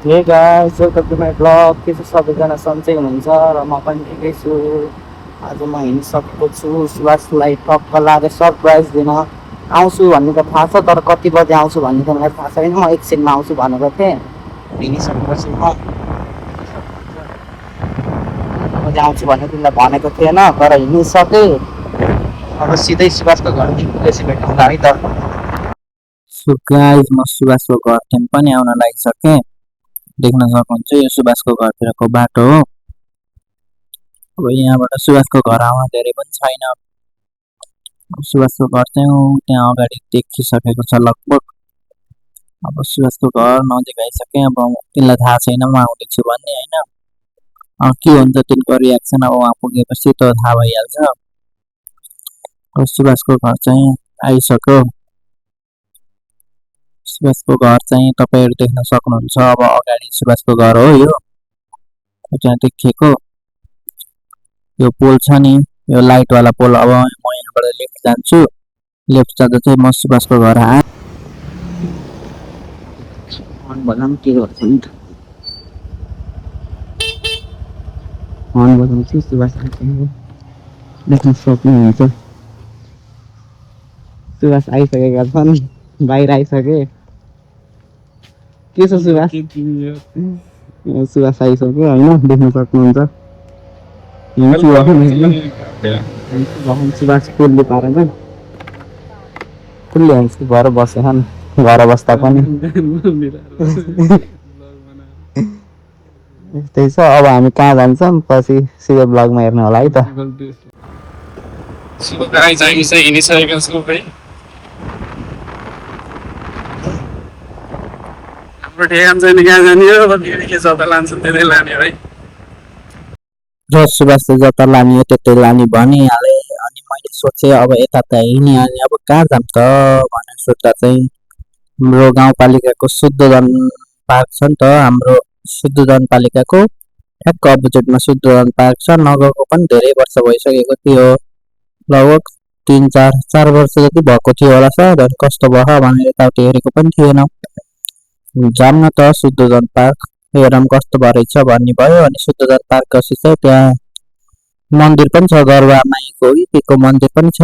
हे guys welcome to my blog. के छ सबैजना सन्चै हुनुहुन्छ र म पनि ठिकै छु। आज म हिँडिसकेको छु। सुवासलाई टक्क लागेर सरप्राइज दिन आउँछु भन्ने त थाहा छ, तर कति बजे आउँछु भन्ने त मलाई थाहा छैन। म एकछिनमा आउँछु भनेको थिएँ। हिँडिसकेको छु म बजे आउँछु भनेर तिमीलाई भनेको थिएन, तर हिँडिसकेँ। अब सिधै सुवासको घर भेटौँला है त। सो गाइस म सुवासको घरतिर पनि आउन लागिसकेँ। देख्न सक्नुहुन्छ यो सुवासको घरतिरको बाटो हो। अब यहाँबाट सुवासको घर आउन धेरै पनि छैन। सुवासको घर चाहिँ त्यहाँ अगाडि देखिसकेको छ लगभग। अब सुवासको घर नजिक आइसकेँ। अब तिमीलाई थाहा छैन म आउँदैछु भन्ने होइन। के हुन्छ तिनको रियाक्सन अब वहाँ पुगेपछि त थाहा भइहाल्छ। सुवासको घर चाहिँ आइसक्यो। सुवासको घर चाहिँ तपाईँहरू देख्न सक्नुहुन्छ। अब अगाडि सुवासको घर हो यो त्यहाँ देखिएको। यो पोल छ नि, यो लाइटवाला पोल। अब म यहाँबाट लेफ्ट जान्छु। लेफ्ट जाँदा चाहिँ म सुवासको घर आएँ। बजाउँ के गर्छ नि त, हर्न बजाउँछु। सुवास देख्न सक्नुहुन्छ। सुवास आइसकेका छन्, बाहिर आइसके। के छ सुवास? सुवास आइसक्यो होइन, देख्न सक्नुहुन्छ। सुवास फुल्ली पारेर फुल्ली हान्छु भएर बसेछन्। घर बस्दा पनि त्यही छ। अब हामी कहाँ जान्छौँ पछि सिधै ब्लगमा हेर्नु होला है त। हाम्रो ठेगान छैन कहाँ जाने हो, के जता लान्छ त्यतै लाने है। र सुवासले जता लाने हो त्यतै लाने भनिहालेँ। अनि मैले सोचेँ अब यता त हिँडिहालेँ, अब कहाँ जाऊँ त भनेर सोच्दा चाहिँ हाम्रो गाउँपालिकाको शुद्धोधन पार्क छ नि त। हाम्रो शुद्धोधन पालिकाको ठ्याक्क अपोजिटमा शुद्धोधन पार्क छ। नगएको पनि धेरै वर्ष भइसकेको थियो, लगभग 3-4 वर्ष जति भएको थियो होला सायद। अनि कस्तो भयो भनेर यताउति हेरेको पनि थिएन। जाऊँ न त शुद्धोधन पार्क, हेरौँ कस्तो रहेछ भन्ने भयो। अनि शुद्धोधन पार्क गएपछि चाहिँ त्यहाँ मन्दिर पनि छ, गरुवा माईको के को मन्दिर पनि छ।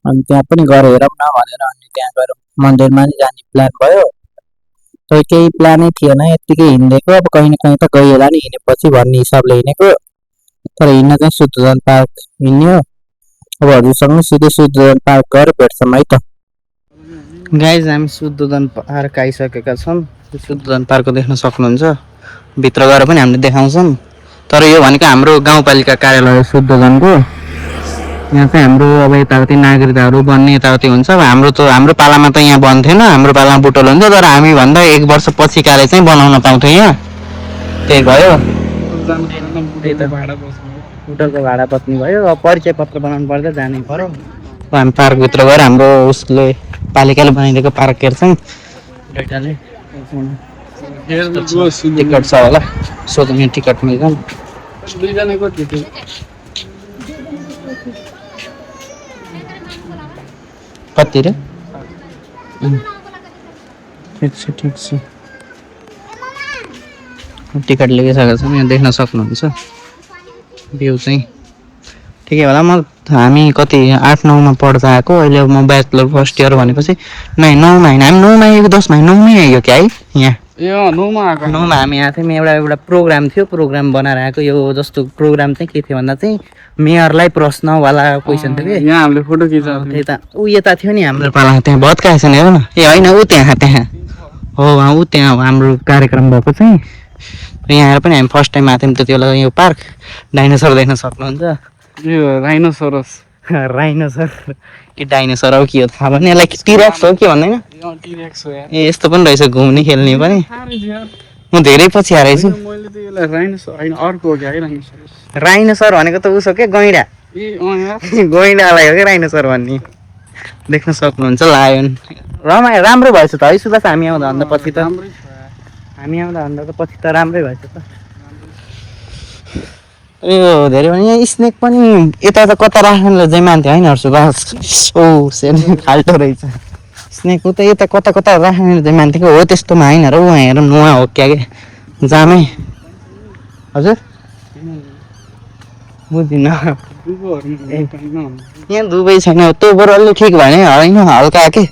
अनि त्यहाँ पनि गएर हेरौँ न भनेर अनि त्यहाँ गएर मन्दिरमा नि जाने प्लान भयो। तर केही प्लानै थिएन, यत्तिकै हिँडेको। अब कहीँ न कहीँ त गइएला नि हिँडेपछि भन्ने हिसाबले हिँडेको। तर हिँड्न चाहिँ शुद्धोधन पार्क हिँड्यो। अब हजुरसँग सिधै शुद्धोधन पार्क गएर भेट्छौँ है त। गाइज हामी शुद्धोधन पार्क आइसकेका छौँ। शुद्धोधन पार्क देख्न सक्नुहुन्छ। भित्र गएर पनि हामीले देखाउँछौँ। तर यो भनेको हाम्रो गाउँपालिका कार्यालय शुद्धोधनको। यहाँ चाहिँ हाम्रो अब यताउति नागरिकताहरू बन्ने यताउति हुन्छ। अब हाम्रो पालामा त यहाँ बन्थेन, हाम्रो पालामा बुटोल हुन्छ। तर हामी भन्दा 1 वर्ष पछि कार्य चाहिँ बनाउन पाउँथ्यौँ यहाँ। त्यही भयो, बुटोलको भाडा बस्ने भयो। अब परिचय पत्र बनाउनु पर्दा जानै पर्यो। हामी पार्कभित्र गएर हाम्रो उसले पालिकाले बनाइदिएको पार्क हेर्छौँ। टिकट छ होला, सोधौँ यहाँ टिकट मिल्छ। कति रे? ठिक छ ठिक छ। टिकट लिइसकेको छौँ। यहाँ देख्न सक्नुहुन्छ भ्यू चाहिँ ठिकै होला। हामी कति 8-9मा पढ्दा आएको। अहिले म ब्याचलर फर्स्ट इयर भनेपछि 9मा होइन, हामी 9मा आएको, 10मा 9मै आइयो क्या है। यहाँ 9मा हामी आएको थियौँ। एउटा प्रोग्राम थियो, प्रोग्राम बनाएर आएको। यो जस्तो प्रोग्राम चाहिँ के थियो भन्दा चाहिँ मेयरलाई प्रश्नवाला क्वेसन थियो कि यहाँ हामीले फोटो खिचाएको त्यही त। ऊ यता थियो नि हाम्रो पाला, त्यहाँ भत्काएको छैन हेर न। ए होइन, ऊ त्यहाँ हो, ऊ त्यहाँ हो हाम्रो कार्यक्रम भएको चाहिँ। यहाँ आएर पनि हामी फर्स्ट टाइम आएको थियौँ त्यति बेला। यो पार्क डाइनोसर देख्न सक्नुहुन्छ। यो राइनोसरस कि डाइनोसर हो कि हो थाहा भएन। यसलाई टिरेक्स हो के भन्दैन? ए यस्तो पनि रहेछ, घुम्ने खेल्ने पनि। म धेरै पछि आएर छु। राइनोसर भनेको त उसो के गैँडा, गैँडालाई हो क्या राइनोसर भन्ने। देख्न सक्नुहुन्छ लायन। राम्रो भएछ त है सुवास। हामी आउँदा भन्दा पछि त राम्रै भएछ त। यो धेरै भने यहाँ स्नेक पनि यता त कता राख्नेलाई चाहिँ मान्थ्यो होइन सुवास? ओ सेन फाल्टो रहेछ। स्नेक उता यता कता राख्ने चाहिँ मान्थ्यो कि हो, त्यस्तोमा होइन र। उहाँ हेरौँ उहाँ हो क्या के। जामै हजुर बुझिनँ यहाँ दुबई छैन त्यो बरु अलि ठिक भयो नि होइन हल्का के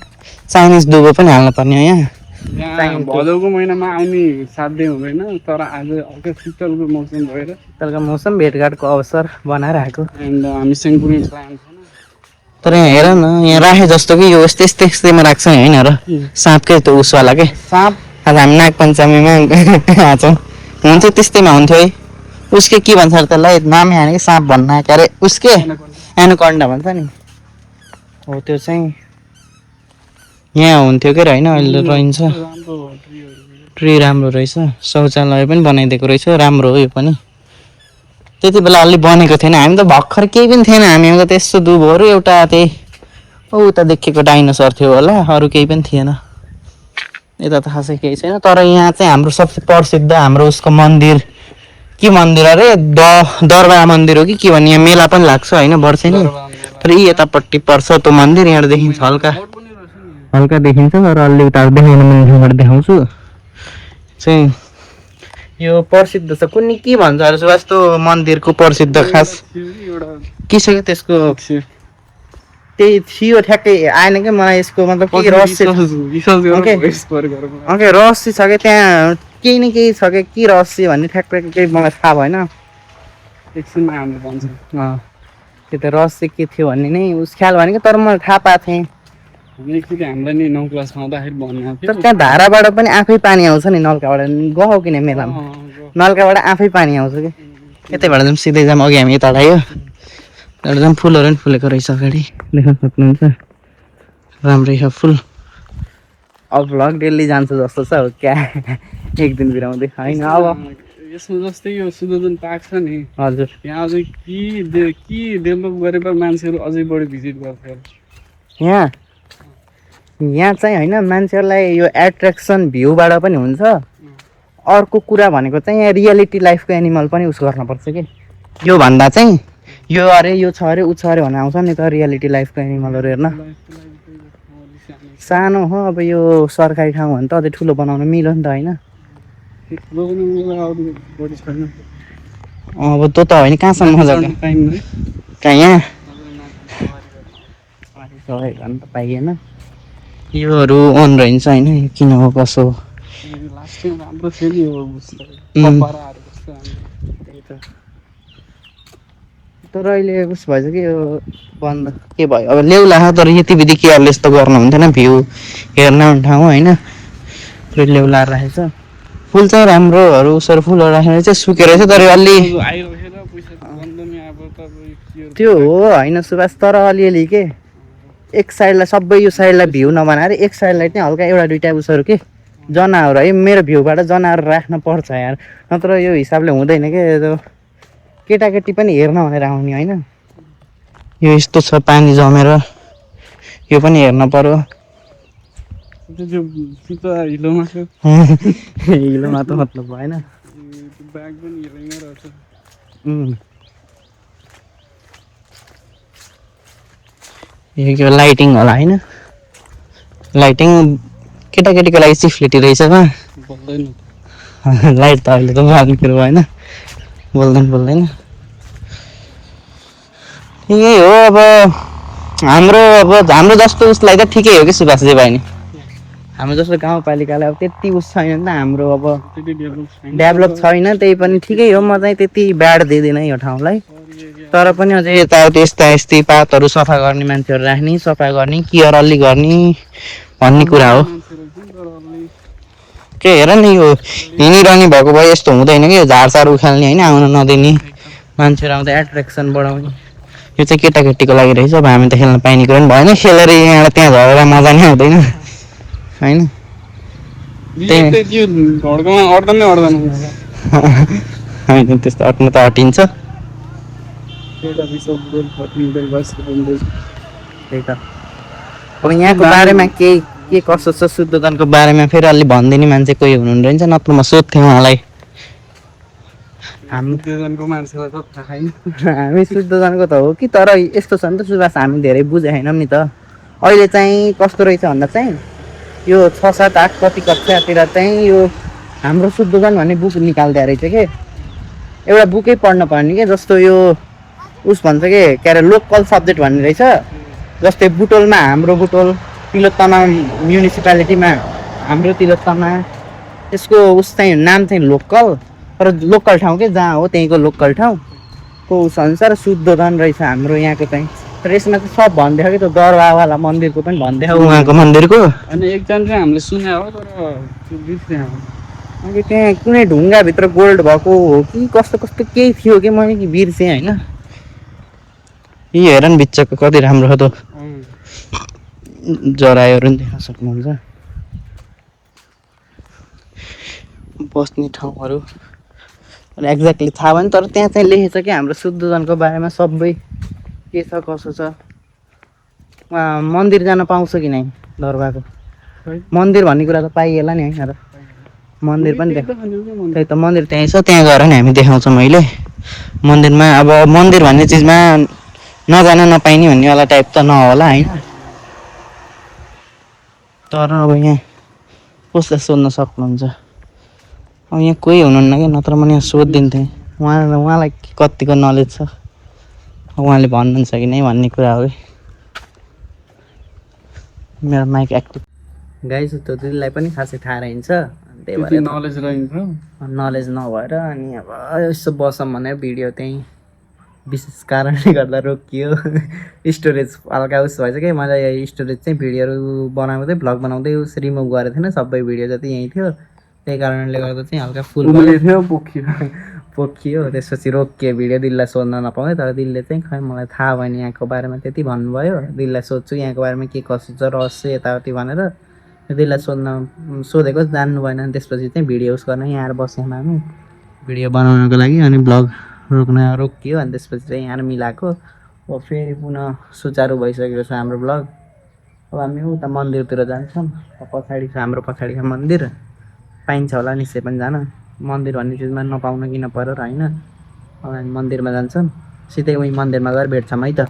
चाइनिज दुबो पनि हाल्नु पर्ने हो यहाँ यहाँ भदौको महिनामा आउने साध्य हुँदैन तर आज हल्का शीतलको मौसम भएर शीतलको मौसम भेटघाटको अवसर बनाएर आएको एन्ड हामीसँग कुनै प्लान छैन तर यहाँ हेर न यहाँ राखे जस्तो कि यो यस्तै यस्तै यस्तैमा राख्छ होइन र साँपकै त्यो उसवाला के साँप आज हामी नागपञ्चमीमा हाँच्छौँ हुन्छ त्यस्तैमा हुन्थ्यो है उसके के भन्छ अरे त्यसलाई नामै हाने कि साँप भन्न के अरे उसके एनाकोन्डा भन्छ नि हो त्यो चाहिँ यहाँ हुन्थ्यो के होइन अहिले रहन्छ राम्रो हो ट्रीहरू ट्री राम्रो रहेछ शौचालय पनि बनाइदिएको रहेछ राम्रो हो यो पनि त्यति बेला अलि बनेको थिएन हामी त भर्खर केही पनि थिएन हामीमा त त्यस्तो दुबोहरू एउटा त्यही उता देखेको डाइनोसर थियो होला अरू केही पनि थिएन यता त खासै केही छैन तर यहाँ चाहिँ हाम्रो सबसे प्रसिद्ध हाम्रो उसको मन्दिर के मन्दिर अरे दरबार मन्दिर हो कि के भन्ने यहाँ मेला पनि लाग्छ होइन वर्षेनी तर यी यतापट्टि पर्छ त्यो मन्दिर यहाँ देखिन्छ हल्का हल्का देखिन्छ तर अलि उता देखाउन मान्छेबाट देखाउँछु चाहिँ यो प्रसिद्ध छ कुनै के भन्छ अरे सुभाष त्यो मन्दिरको प्रसिद्ध खास के छ क्या त्यसको त्यही थियो ठ्याक्कै आएन क्या मलाई यसको मतलब के रहस्य ओके रहस्य छ क्या त्यहाँ केही न केही छ क्या के रहस्य भन्ने ठ्याक्कै केही मलाई थाहा भएन एकछिनमा हामीले भन्छ त्यो त रहस्य के थियो भन्ने नै उस ख्याल भनेको तर मैले थाहा पाएको थिएँ एकचोटि हामीलाई नि 9 क्लासमा आउँदाखेरि भन्नु तर त्यहाँ धाराबाट पनि आफै पानी आउँछ नि नलकाबाट गयो किन मेलामा नलकाबाट आफै पानी आउँछ कि यतैबाट जाउँ सिधै जाउँ अघि हामी यता आयो एउटा जाउँ फुलहरू पनि फुलेको रहेछ अगाडि देख्न सक्नुहुन्छ राम्रै छ फुल अब भ्लग डेली जान्छ जस्तो छ हो क्या एक दिन बिराउँदै होइन अब यसमा जस्तै यो सुदर्शन पार्क छ नि हजुर यहाँ अझै के डेभलप गरेर मान्छेहरू अझै बढी भिजिट गर्छ यहाँ चाहिँ होइन मान्छेहरूलाई यो एट्र्याक्सन भ्यूबाट पनि हुन्छ अर्को कुरा भनेको चाहिँ यहाँ रियालिटी लाइफको एनिमल पनि उस गर्नुपर्छ कि यो भन्दा चाहिँ यो अरे यो छ अरे ऊ छ अरे भनेर आउँछ नि त रियालिटी लाइफको एनिमलहरू हेर्न सानो हो अब यो सरकारी ठाउँ भने त अझै ठुलो बनाउन मिल्यो नि त होइन अब त्यो त होइन कहाँसम्म मजाको कहाँ यहाँ भन्नु त पाइएन योहरू अन रहन्छ होइन यो किन हो कसो हो राम्रो थियो नि तर अहिले उस भएछ कि यो बन्द के भयो अब ल्याउला तर यति विधि केयरले यस्तो गर्नु हुन्थेन भ्यू हेर्न ठाउँ होइन ल्याउला राखेको छ फुल चाहिँ राम्रोहरू उसहरू फुलहरू राखेर चाहिँ सुकेर चाहिँ तर अलि त्यो हो होइन सुभाष तर अलिअलि के एक साइडलाई सबै यो साइडलाई भ्यू नबनाएर एक साइडलाई चाहिँ हल्का एउटा दुइटा उसहरू के जनावर है मेरो भ्यूबाट जनावर राख्न पर्छ यार नत्र यो हिसाबले हुँदैन के केटाकेटी पनि हेर्न भनेर आउने होइन यो यस्तो छ पानी जमेर यो पनि हेर्न पर्यो हिलोमा त मतलब भएन यो लाइटिङ होला होइन लाइटिङ केटाकेटीको लागि सिफ्लिटी रहेछ लाइट त अहिले त बाल्ने कुरो भएन बोल्दैन ठिकै हो अब हाम्रो जस्तो उसलाई त ठिकै हो कि सुभाषजी भाइ नि हाम्रो जस्तो गाउँपालिकालाई अब त्यति उस छैन नि त हाम्रो अब डेभलप छैन त्यही पनि ठिकै हो म चाहिँ त्यति ब्याड दिँदिनँ यो ठाउँलाई तर पनि अझै यताउति यस्ता पातहरू सफा गर्ने मान्छेहरू राख्ने सफा गर्ने केयर अलि गर्ने भन्ने कुरा हो के हेर नि यो हिँडिरहने भएको भए यस्तो हुँदैन कि झारसार उखाल्ने होइन आउन नदिने मान्छेहरू आउँदा एट्र्याक्सन बढाउने यो चाहिँ केटाकेटीको लागि रहेछ अब हामी त खेल्न पाइने कुरो पनि भएन खेलेर यहाँ त्यहाँ झरेर मजा नै आउँदैन होइन होइन त्यस्तो अट्नु त अटिन्छ त्यही त अब यहाँको बारेमा के कसो छ शुद्धजनको बारेमा फेरि अलि भनिदिने मान्छे कोही हुनुहुन्छ नत्र म सोध्थेँ उहाँलाई हामी शुद्धजनको त हो कि तर यस्तो छ नि त सुभाष हामी धेरै बुझेनौँ नि त अहिले चाहिँ कस्तो रहेछ भन्दा चाहिँ यो 6, 7, 8 कति कक्षातिर चाहिँ यो हाम्रो शुद्धोधन भन्ने बुक निकाल्दै रहेछ के एउटा बुकै पढ्न पर्ने के जस्तो यो उस भन्छ के अरे लोकल सब्जेक्ट भन्ने रहेछ जस्तै बुटोलमा हाम्रो बुटोल तिलोत्तमा म्युनिसिपालिटीमा हाम्रो तिलोत्तमा त्यसको उस चाहिँ नाम चाहिँ लोकल तर लोकल ठाउँ के जहाँ हो त्यहीँको लोकल ठाउँको उस अनुसार शुद्धोधन रहेछ हाम्रो यहाँको चाहिँ तर यसमा चाहिँ सब भनिदिएको कि त्यो दरबारवाला मन्दिरको पनि भनिदिएको उहाँको मन्दिरको अनि एकजना चाहिँ हामीले सुने हो तर त्यो बिर्सेँ अब। अनि त्यहाँ कुनै ढुङ्गाभित्र गोल्ड भएको हो कि कस्तो कस्तो केही थियो कि मैले कि बिर्सेँ होइन यी हेर न बिचको कति राम्रो छ त जरायोहरू पनि देख्न सक्नुहुन्छ बस्ने ठाउँहरू एक्ज्याक्टली थाहा भएन तर त्यहाँ चाहिँ लेखेछ कि हाम्रो शुद्धोधनको बारेमा सबै के छ कसो छ उहाँ मन्दिर जान पाउँछ कि नै दरबारको मन्दिर भन्ने कुरा त पाइएला नि होइन र मन्दिर पनि देख त्यही त मन्दिर त्यहीँ छ त्यहाँ गएर नि हामी देखाउँछौँ अहिले मन्दिरमा अब मन्दिर भन्ने चिजमा नजान नपाइने भन्नेवाला टाइप त नहोला होइन तर अब यहाँ कसलाई सोध्न सक्नुहुन्छ अब यहाँ कोही हुनुहुन्न कि नत्र म यहाँ सोधिदिन्थेँ उहाँलाई कतिको नलेज छ उहाँले भन्नुहुन्छ कि नै भन्ने कुरा हो कि मेरो माइक एक्टिभ गाइस त्यो दिदीलाई पनि खासै थाहा रहन्छ त्यही त्यति भएर नलेज रहन्छ नलेज नभएर अनि अब यसो बसौँ भनेर भिडियो त्यहीँ विशेष कारणले गर्दा रोकियो स्टोरेज हल्का उस भएछ कि मैले यो स्टोरेज चाहिँ भिडियोहरू बनाउँदै भ्लग बनाउँदै उस रिमुभ गरेको थिएन सबै भिडियो जति यहीँ थियो त्यही कारणले गर्दा चाहिँ हल्का फुल थियो पोखियो पोखियो त्यसपछि रोकियो भिडियो दिदीलाई सोध्न नपाएँ तर दिदीले चाहिँ खै मलाई थाहा भएन यहाँको बारेमा त्यति भन्नुभयो दिदीलाई सोध्छु यहाँको बारेमा के कसो छ रहस्य यताउति भनेर दिदीलाई सोधेको जान्नु भएन त्यसपछि चाहिँ भिडियो उस गर्न यहाँ आएर बस्यौँ हामी भिडियो बनाउनको लागि अनि ब्लग रोकियो अनि त्यसपछि चाहिँ यहाँ मिलाएको अब फेरि पुनः सुचारू भइसकेको छ हाम्रो ब्लग अब हामी उता मन्दिरतिर जान्छौँ पछाडि छ हाम्रो पछाडि छ मन्दिर पाइन्छ होला निश्चय पनि जान मन्दिर भन्ने चिजमा नपाउन किन पऱ्यो र होइन अब हामी मन्दिरमा जान्छौँ सिधै उही मन्दिरमा गएर भेट्छौँ है त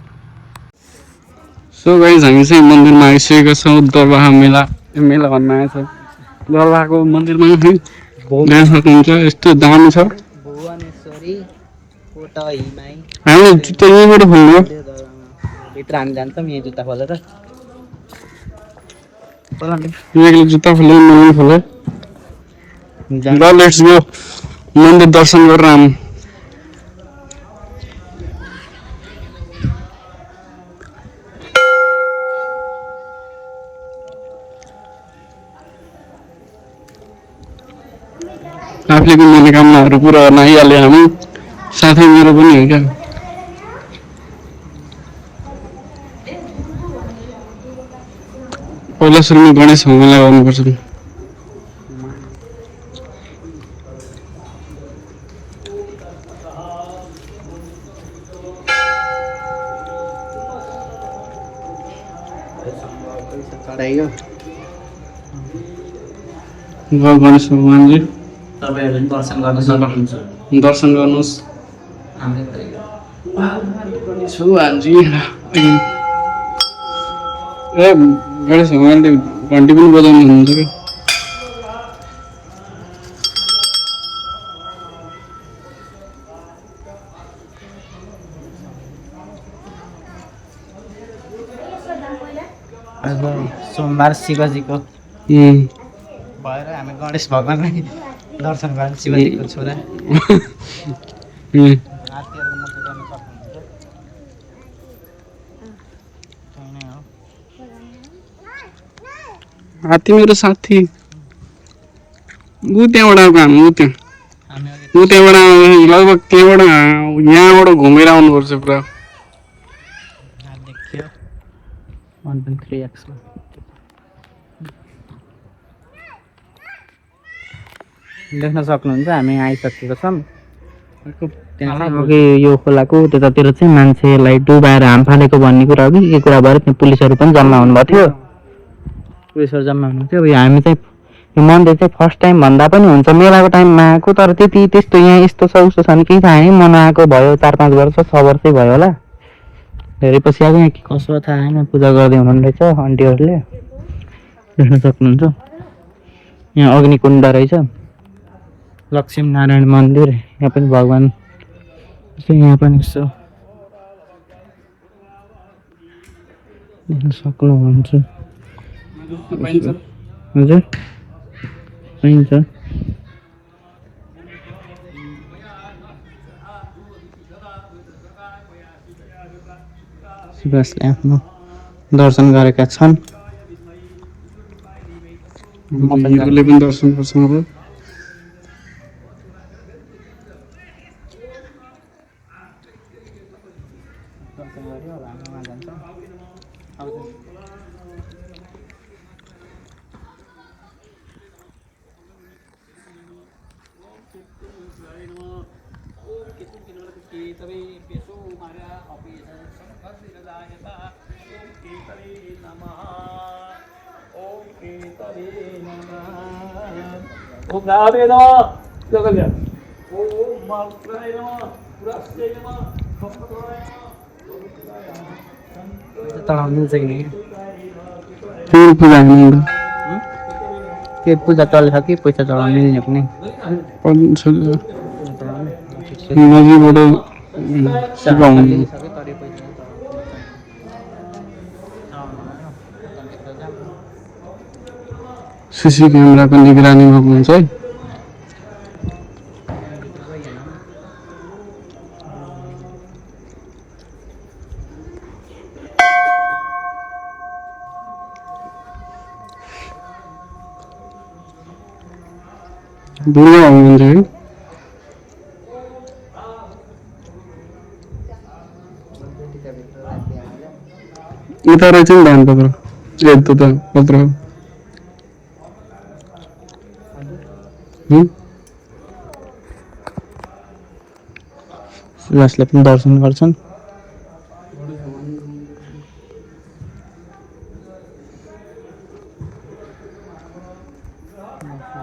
सो गाइस हामी चाहिँ मन्दिरमा आइसकेका छौँ दरबार मेला मेला भन्न आएछ दरबारको मन्दिरमा जान सक्नुहुन्छ यस्तो दामी छ भुवनेश्वरी कोटहीमाई हामी जुत्ता यहीँबाट खोल्नु भित्र हामी जान्छौँ यही जुत्ता खोलेर यहाँले जुत्ता खोल्यो मैले खोलेँ ल लेट्स गो मन्दिर दर्शन गरेर आऊँ आफूले पनि मनोकामनाहरू पुरा गर्न आइहाल्यो हामी साथै मेरो पनि हो क्या पहिला सुरुमा गणेश भगवानलाई गर्नुपर्छ गणेश भगवानजी तपाईँहरू पनि दर्शन गर्न सक्नुहुन्छ दर्शन गर्नुहोस् भगवानजी ए गणेश भगवानले घन्टी पनि बजाउनु हुनुहुन्छ क्या सोमबार शिवजीको भएर हामी गणेश भगवानलाई दर्शन गर्न शिवजीको छोरा हात्तीहरूको मुख गर्न सक्नुहुन्छ हात्ती मेरो साथी ऊ त्यहाँबाट आएको हामी ऊ त्यहाँबाट लगभग त्यहाँबाट यहाँबाट घुमेर आउनुपर्छ पुरा देखियो 1.3x देख्न सक्नुहुन्छ हामी आइसकेको छौँ अघि यो खोलाको त्यतातिर चाहिँ मान्छेलाई डुबाएर हाम फालेको भन्ने कुरा हो कि के कुरा भएर त्यहाँ पुलिसहरू पनि जम्मा हुनुभएको थियो पुलिसहरू जम्मा हुनुहुन्थ्यो हामी चाहिँ यो मन्दिर चाहिँ फर्स्ट टाइम भन्दा पनि हुन्छ मेलाको टाइममा आएको तर त्यति त्यस्तो यहाँ यस्तो छ उस्तो छ भने केही थाहा छैन म नआएको भयो 4-5 वर्ष 6 वर्षै भयो होला धेरै पछि आएको यहाँ के कसो थाहा छैन पूजा गर्दै हुनुहुँदैछ आन्टीहरूले देख्न सक्नुहुन्छ यहाँ अग्निकुण्ड रहेछ लक्ष्मी नारायण मन्दिर यहाँ पनि भगवान् यहाँ पनि यसो देख्न सक्नुहुन्छ हजुर पाइन्छ सुभाषले आफ्नो दर्शन गरेका छन् यिनीहरूले पनि दर्शन गर्छौँ अब फेरि पूजा हुनुहुन्छ के पूजा चलेछ कि पैसा चलाउनु मिल्ने कुनै नदीबाट सिकाउनु सिसी क्यामेराको निगरानी भएको हुन्छ है दुर्गा हुनुहुन्छ है यता रहेछ नि दानपत्र यता त पत्र सुभाषले पनि दर्शन गर्छन्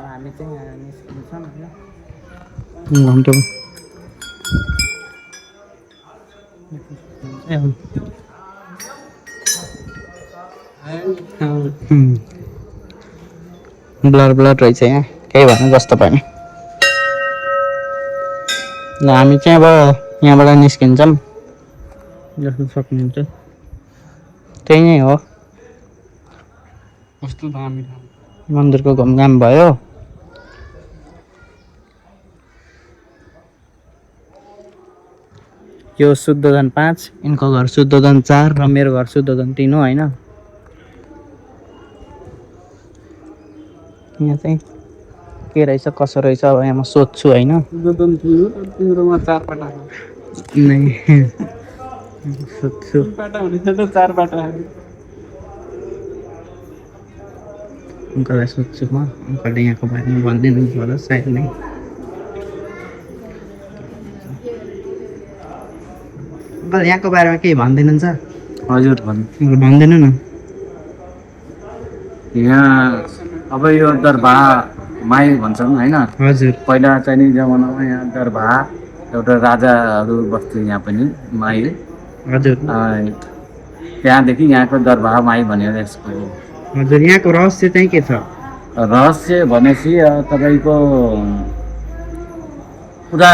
हामी चाहिँ निस्किन्छौँ घन्टा ब्लर ब्लर रहेछ यहाँ केही भन्नु जस्तो पनि ल हामी चाहिँ अब यहाँबाट निस्किन्छौँ जस्तो सक्नुहुन्छ त्यही नै हो कस्तो दामी मन्दिरको घुमघाम भयो यो शुद्धोधन 5 यिनको घर शुद्धोधन 4 र मेरो घर शुद्धोधन 3 हो होइन यहाँ चाहिँ के रहेछ कसो रहेछ अब यहाँ म सोध्छु होइन तिम्रोमा 4 पाटा सोध्छु पाटा हुनेछ त 4 पाटा अङ्कललाई सोध्छु म अङ्कलले यहाँको बारेमा भनिदिनुहुन्छ होला सायद नै अङ्कल यहाँको बारेमा केही भनिदिनुहुन्छ हजुर भनिदिनु न यहाँ अब यो दरबार माई भन्छौँ होइन हजुर पहिला चाहिँ नि जमानामा यहाँ दरबार एउटा राजाहरू बस्थ्यो यहाँ पनि माई हजुर त्यहाँदेखि यहाँको दरबार माई भनेर यसको हजुर यहाँको रहस्य चाहिँ के छ रहस्य भनेपछि तपाईँको पुरा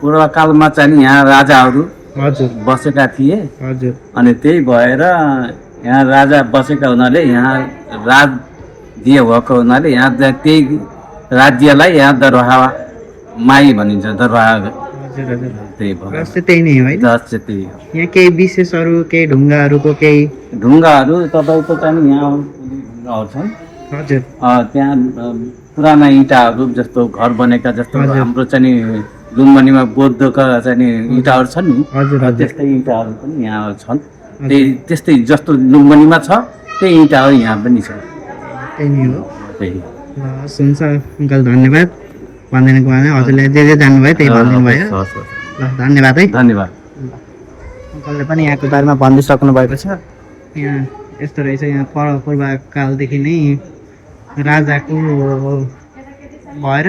पूर्वकालमा चाहिँ नि यहाँ राजाहरू हजुर बसेका थिए हजुर अनि त्यही भएर यहाँ राजा बसेका हुनाले यहाँ राज्य भएको हुनाले यहाँ त्यही राज्यलाई यहाँ दरबार माई भनिन्छ दरबार हजुर हजुर त्यही भयो रहस्य त्यही नै हो होइन रहस्य त्यही हो यहाँ केही विशेषहरू केही ढुङ्गाहरूको केही ढुङ्गाहरू तपाईँको चाहिँ यहाँ ढुङ्गाहरू छन् हजुर त्यहाँ पुराना इँटाहरू जस्तो घर बनेका जस्तो हजुर। हाम्रो चाहिँ नि लुम्बिनीमा बौद्धका चाहिँ नि इँटाहरू छन् नि हजुर हजुर त्यस्तै इँटाहरू पनि यहाँ छन् त्यही त्यस्तै जस्तो लुम्बिनीमा छ त्यही इँटाहरू यहाँ पनि छ त्यही नै हो त्यही हस् हुन्छ अङ्कल धन्यवाद भनिदिनुको भने हजुरले जे जानुभयो त्यही भनिदिनु भयो हस्, हस्। ल धन्यवाद है धन्यवाद अङ्कलले पनि यहाँको बारेमा भनिदिइसक्नु भएको छ यहाँ यस्तो रहेछ यहाँ पूर्वकालदेखि नै राजाको भएर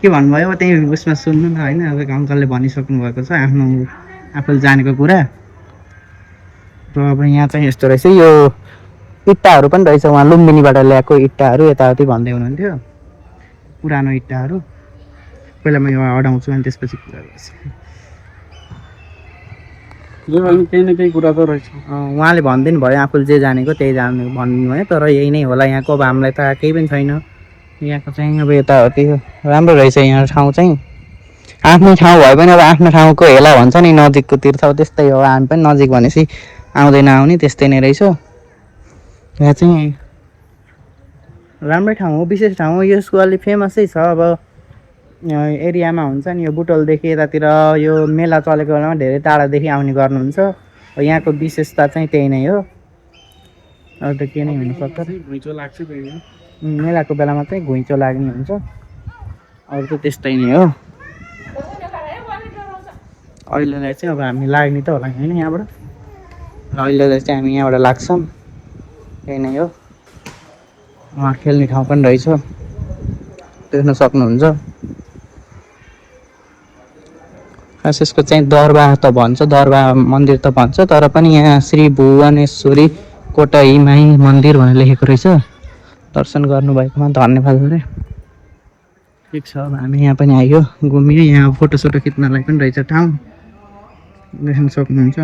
के भन्नुभयो त्यही उसमा सुन्नु न होइन अब अङ्कलले भनिसक्नु भएको छ आफ्नो आफूले जानेको कुरा र अब यहाँ चाहिँ यस्तो रहेछ यो इट्टाहरू पनि रहेछ उहाँ लुम्बिनीबाट ल्याएको इट्टाहरू यताउति भन्दै हुनुहुन्थ्यो पुरानो इँटाहरू पहिला म यो हटाउँछु अनि त्यसपछि कुरा गर्छु। जे भए पनि केही न केही कुरा त रहेछ। उहाँले भनिदिनु भयो आफूले जे जानेको त्यही जान्नु भनिदिनु भयो, तर यही नै होला यहाँको। अब हामीलाई त केही पनि छैन यहाँको चाहिँ। अब यताउति राम्रो रहेछ यहाँ ठाउँ चाहिँ, आफ्नो ठाउँ भए पनि अब आफ्नो ठाउँको हेला भन्छ नि, नजिकको तीर्थ त्यस्तै हो। हामी पनि नजिक भनेपछि आउँदैन आउने त्यस्तै नै रहेछ। यहाँ चाहिँ राम्रै ठाउँ हो, विशेष ठाउँ हो। यसको अलिक फेमसै छ। अब एरियामा हुन्छ नि यो बुटोलदेखि यतातिर यो मेला चलेको बेलामा धेरै टाढादेखि आउने गर्नुहुन्छ। यहाँको विशेषता चाहिँ त्यही नै हो, अरू त के नै हुनसक्छ। घुइँचो लाग्छ त्यही। मेलाको बेलामा चाहिँ घुइँचो लाग्ने हुन्छ, अरू त त्यस्तै नै हो। अहिलेलाई चाहिँ अब हामी लाग्ने त होला होइन यहाँबाट, अहिलेलाई चाहिँ हामी यहाँबाट लाग्छौँ, त्यही नै हो। उहाँ खेल्ने ठाउँ पनि रहेछ, देख्न सक्नुहुन्छ। खास यसको चाहिँ दरबार त भन्छ, दरबार मन्दिर त भन्छ, तर पनि यहाँ श्री भुवनेश्वरी कोटाइमाई मन्दिर भनेर लेखेको रहेछ। दर्शन गर्नुभएकोमा धन्यवाद अरे। ठिक छ, अब हामी यहाँ पनि आयो, घुम्यो। यहाँ फोटोसोटो खिच्नलाई पनि रहेछ ठाउँ, देख्न सक्नुहुन्छ।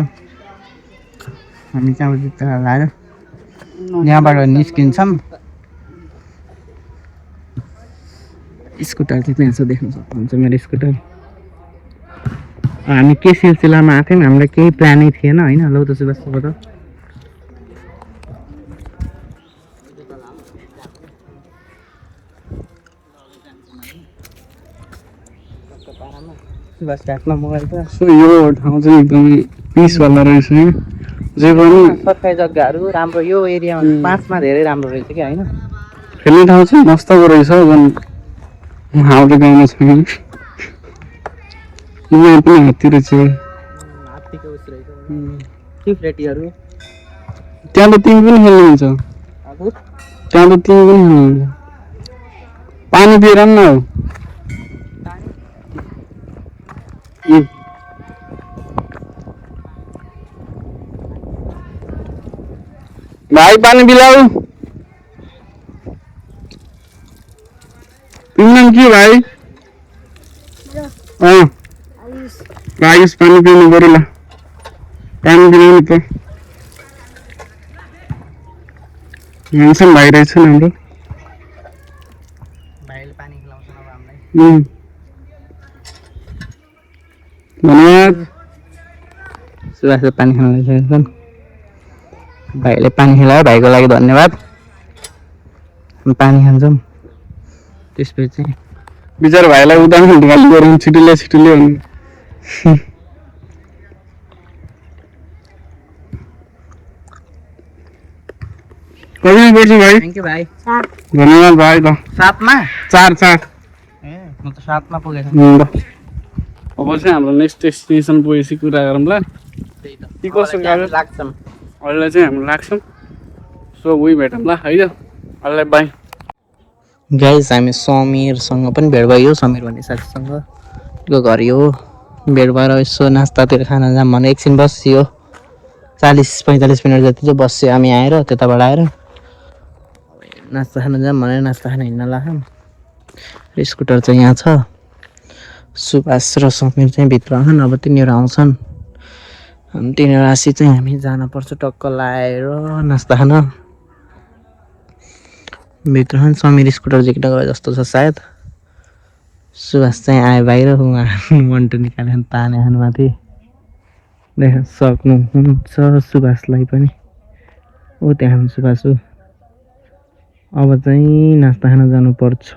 हामी चाहिँ अब जुत्ता लगाएर यहाँबाट निस्किन्छौँ। स्कुटर चाहिँ त्यहाँ छ, देख्न सक्नुहुन्छ मेरो स्कुटर। हामी के सिलसिलामा आएको थियौँ, हामीलाई केही प्लानै थिएन होइन। लौ त सुभाषको त सुभाष राख्न मोबाइल त। सो यो ठाउँ चाहिँ एकदमै पिसवाला रहेछ है। जे पनि सरकारी जग्गाहरू राम्रो, यो एरियामा 5मा धेरै राम्रो रहेछ कि होइन। खेल्ने ठाउँ चाहिँ मस्तको रहेछ। झन् हाउडे गाउँमा छैन, यहाँ पनि हात्ती रहेछ। हात्तीको उस रहेछ, टिफ्लेटीहरू। त्यहाँ त तिमी पनि खेल्नुहुन्छ, हजुर त्यहाँ त तिमी पनि खेल्नुहुन्छ। पानी दिएर न हौ। भाइ पानी पिलाऊ। तिम्रो नाम के भाइ? आयुष, पानी पिउनु पऱ्यो ल, पानी पिलाउनु त। ह्यान्डसम भाइ रहेछ नि हाम्रो। भाइले पानी खिलाउँछ अब हामीलाई। धन्यवाद। सुभाषले पानी खान लागिसकेको छ। भाइले पानी खिलायो, भाइको लागि धन्यवाद। पानी खान्छौँ, त्यसपछि चाहिँ बिचारा भाइलाई उदाहरण ढाली गरौँ, छिटोले छिटोले भन्नु। कतिमा पर्छ भाइ? थ्याङ्क यू भाइ। धन्यवाद भाइ। ल 7मा 4 ए म त 7मा पुगेछ। अब चाहिँ हाम्रो नेक्स्ट डेस्टिनेसन पुगेपछि कुरा गरौँ ल। त्यही त के कसो गर्यो लाग्छौँ। अहिले चाहिँ हामी लाग्छौँ। सो उही भेटौँ ल है त, अहिले बाई। गाइस हामी समीरसँग पनि भेट भयो, समीर भन्ने साथीसँग। त्यो घर यो भेट भएर यसो नास्तातिर खाना जाऊँ भने एकछिन बसियो, 40-45 मिनट जति चाहिँ बस्यो हामी आएर त्यताबाट आएर। नास्ता खान जाऊँ भनेर नास्ता खान हिँड्न लाग्यौँ। स्कुटर चाहिँ यहाँ छ, सुभाष र समीर चाहिँ भित्र आउँछन्। अब तिनीहरू आउँछन्, अनि तिनीहरू आसी चाहिँ हामी जानुपर्छ टक्क लाएर नास्ता खान भित्र। समीर स्कुटर झिक्न गयो जस्तो छ सायद। सुभाष चाहिँ आयो बाहिर, उहाँ मन्टु निकालेर ताने खानुमाथि देख्न सक्नुहुन्छ सुभाषलाई पनि। ऊ त्यहाँ सुभाष हो। अब चाहिँ नास्ता खान जानुपर्छ।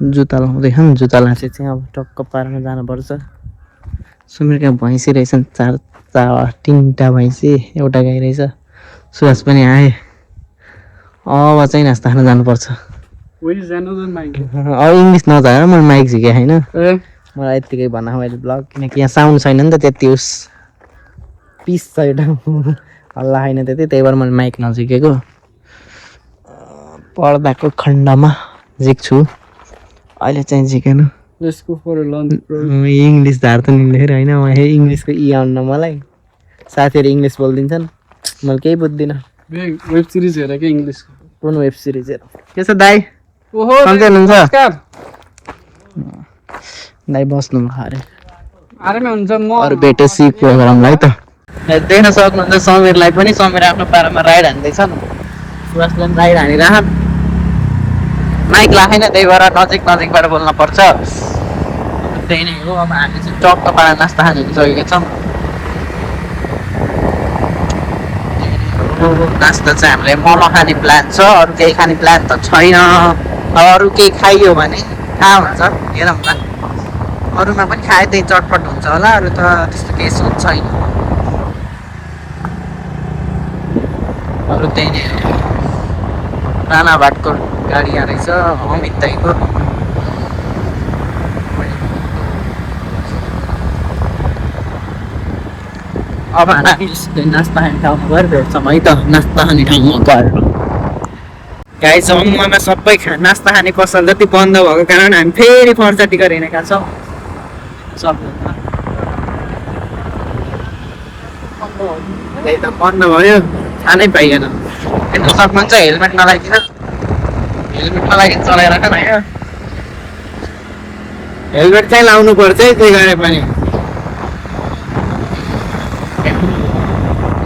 जुत्ता लाउँदैछन्, जुत्ता लासे चाहिँ अब टक्क पार्न जानुपर्छ। सुमिरका भैँसी रहेछन्, 3टा भैँसी, एउटा गाई रहेछ। सुभाष पनि आए। अब चाहिँ नास्ता खान जानुपर्छ। अब इङ्ग्लिस नजानेर मैले माइक झिकेँ होइन, मलाई यत्तिकै भन्न मैले ब्लग, किनकि यहाँ साउन्ड छैन नि त त्यति। उस पिस छ एउटा हल्ला होइन त्यति, त्यही भएर मैले माइक नझिकेको। पर्दाको खण्डमा झिक्छु, अहिले चाहिँ झिकेन। इङ्ग्लिस धार त निल्दाखेरि होइन, इङ्ग्लिसको आउन्न मलाई। साथीहरू इङ्ग्लिस बोलिदिन्छन्, मैले केही बुझ्दिनँ। वेब सिरिज हेर क्या इङ्ग्लिसको। कुन वेब सिरिज हेर के छ दाइ ओहो सन्चै हुनुहुन्छ नमस्कार दाइ बस्नु अरे आरामै हुन्छ म अरू भेटेसी प्रोग्रामलाई त देख्न सक्नुहुन्छ समीरलाई पनि समीर आफ्नो पारामा राइड हान्दैछन् सुवासले पनि राइड हानिरहन् माइक राखेन त्यही भएर नजिकबाट बोल्न पर्छ त्यही नै हो अब हामी चाहिँ टक्क पारा नास्ता खान गइसकेका छौँ नास्ता चाहिँ हामीले मोमो खाने प्लान छ अरू केही खाने प्लान त छैन अब अरू केही खाइयो भने थाहा हुन्छ हेरौँ न अरूमा पनि खाए त्यही चटपट हुन्छ होला अरू त त्यस्तो केही सोच छैन अरू त्यही नै हो राणा भाटको गाडी यहाँ रहेछ अमित दाइको अब हामी नास्ता खाने ठाउँमा गएर भेट्छौँ है त नास्ता खाने ठाउँमा गएर गाई जम्मामा सबै नास्ता खाने पसल जति बन्द भएको कारण हामी फेरि फर्चटी गरेर हिँडेका छौँ त्यही त बन्द भयो खानै पाइएन हेर्नु सक्नुहुन्छ हेलमेट नलागिकन चलाइरहेको न हेलमेट चाहिँ लाउनु पर्छ है त्यही गरे पनि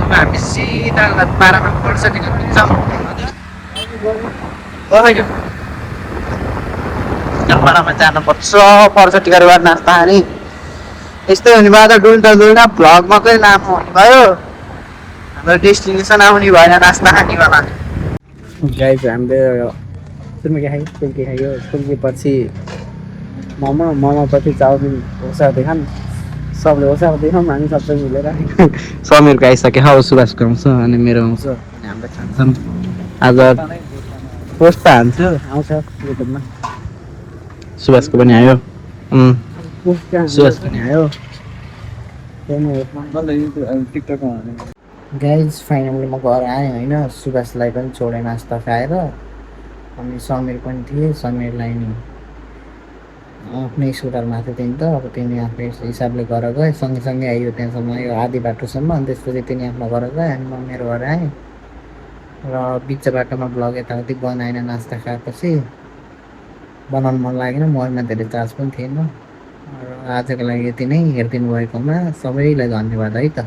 अब हामी सिधा पारामा फर्चटी गरिन्छौँ पारामा जानुपर्छ फर्चटी गरेर नास्ता खाने यस्तै हुने भयो त डुल्दा भ्लगमा चाहिँ नाम हुने भयो हाम्रो डेस्टिनेसन आउने भएन नास्ता खानेवाला गाइज हामीले सुरुमा के खायो फुल्की खायो फुल्की पछि मोमो पछि चाउमिन ओसार्दै खान् सबले ओसार्दै खाउँ हामी सबै मिलेर समीरको आइसक्यो हौ सुभाषको आउँछ अनि मेरो आउँछ अनि हामीले खान्छौँ आज पोस्ट त हान्छु आउँछ युट्युबमा सुभाषको पनि आयो सुभाष पनि आयो गाइज फाइनली म घर आएँ होइन सुभाषलाई पनि छोडेँ नास्ता खाएर अनि समीर पनि थिएँ समीरलाई नि आफ्नै स्कुटरमा थियो त्यहाँदेखि त अब तिनी आफ्नै हिसाबले घर गएँ सँगसँगै आयो त्यहाँसम्म यो आधी बाटोसम्म अनि त्यसपछि तिनी आफ्नो घर गएँ अनि म मेरो घर आएँ र बिच बाटोमा ब्लग यताउति बनाएन नास्ता खाएपछि बनाउनु मन लागेन मोबाइलमा धेरै चार्ज पनि थिएन र आजको लागि यति नै हेरिदिनु भएकोमा सबैलाई धन्यवाद है त।